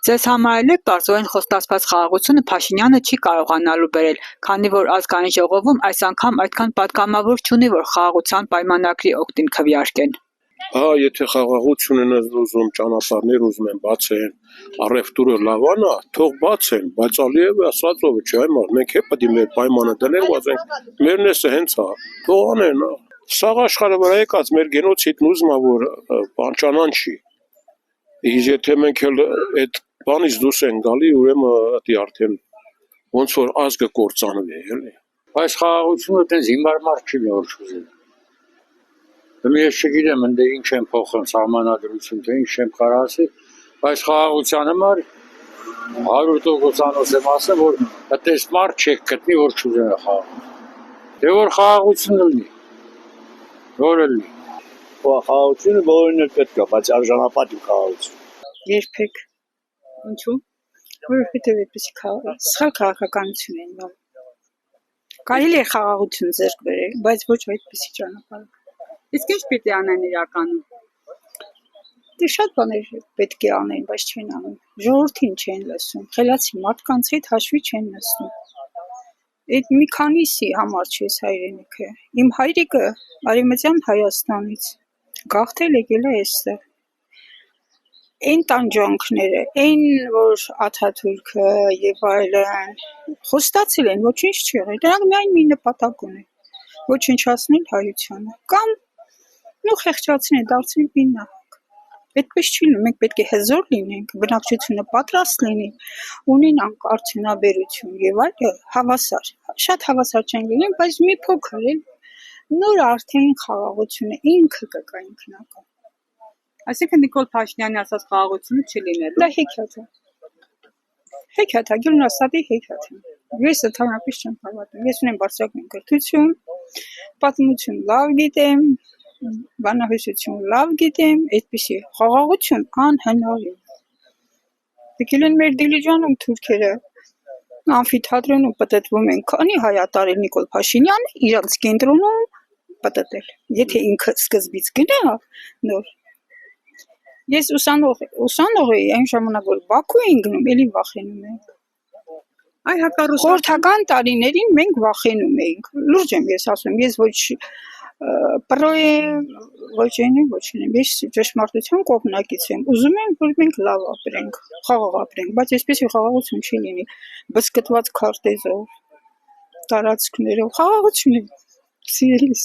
Ձեզ համար էլ է պարզորեն խոստացված խաղաղությունը Փաշինյանը չի կարողանալու բերել, քանի որ ազգային ժողովում այս անգամ այդքան պատգամավոր չունի, որ խաղաղության պայմանագրի օգտին քվեարկեն։ Եթե խաղաղություն են ուզում, ճանապարհներ ուզում են բացեն, առևտուրը լավանա, թող բացեն, բայց Ալիևը ասած ով չէ, մենք է պետք է մեր պայմանը դնել, ասենք մերն էս հենց է, թող անեն։ Սաղ աշխարհը վրա եկած մեր գենոցիդն ուզում է որ բանջանան չի։ Իսկ եթե մենք էլ այդ բանից դուրս են գալի, ուրեմն դա արդեն ոնց որ ազգը կործանվի, էլի։ Այս խաղաղությունը դες հիմարմար չի որ չուզել։ Ես չգիտեմ ընդ ինչ են փոխել սահմանադրություն, թե ինչ եմ կարող ասել, այս խաղաղության համար 100% եմ ասել, որ այդպես մարդ չեք գտնի, որ չուզեն խաղաղ։ Դե որ խաղաղություն լինի։ Որը լինի։ Խաղաղությունը բոլորին էլ պետք է, բայց արժանապատիվ խաղաղություն։ Երբեք։ Ինչու՞։ Որովհետև այդպես սխալ քաղաքականություն են անում։ Կարելի է խաղաղություն ձեռք բերել, բայց ոչ այդպիսի ճանապարհով։ Իսկ ինչ պիտի անեն իրականում։ Դե շատ բաներ պետք է անեն, բայց չեն անում։ Ժողովրդին չեն լսում, խելացի մարդկանց հետ հաշվի չեն նստում։ Այդ մի քանիսի համար չես հայրենիքը։ Իմ հայրիկը Արևմտյան Հայաստանից գաղթել եկել է այստեղ։ Այն տանջանքները, այն որ Աթաթուրքը եւ այլն խոստացել են, ոչինչ չի եղել։ Դրանք միայն մի նպատակ ունեն, ոչնչացնել հայությանը կամ խեղճացնել, դարձնել մի նահանգ։ Այդպես չի լինում, մենք պետք է հզոր լինենք, բնակչությունը պատրաստ լինի, ունենանք արդյունաբերություն եւ այլն, հավասար։ Շատ հավասար չեն լինում, բայց մի փոքր էլ նոր արդեն խաղաղությունը ինքը կգա ինքնական։ Այսինքն Նիկոլ Փաշինյանի ասած խաղաղությունը չի լինելու։ Դա հեքիաթ է։ Հեքիաթ է, Գյուլնաստատի հեքիաթ է։ Ես ընդհանրապես չեմ հավատում։ Ես ունեմ բարձրագույն կրթություն, պատմություն լավ գիտեմ, բանահյուսություն լավ գիտեմ, այդպիսի խաղաղություն անհնարին։ Եկել են մեր Դիլիջանում թուրքերը, ամֆիթատրոնում պտտվում են, քանի հայատարել Նիկոլ Փաշինյանը իրանց կենտրոնում պտտել։ Եթե ինքը սկզբից գնա նոր Ես ուսանող էի այն ժամանակ, որ Բաքու էին գնում, էլի վախենում էինք։ Խորհրդական տարիներին մենք վախենում էինք։ Լուրջ եմ ես ասում, ես ոչ պրո եմ, ոչ եմ, ես ճշմարտության կողմնակից եմ։ Ուզում եմ, որ մենք լավ ապրենք, խաղաղ ապրենք, բայց այսպեսի խաղաղություն չի լինի բզկտված քարտեզով, տարածքներով, խաղաղություն է, սիրելիս։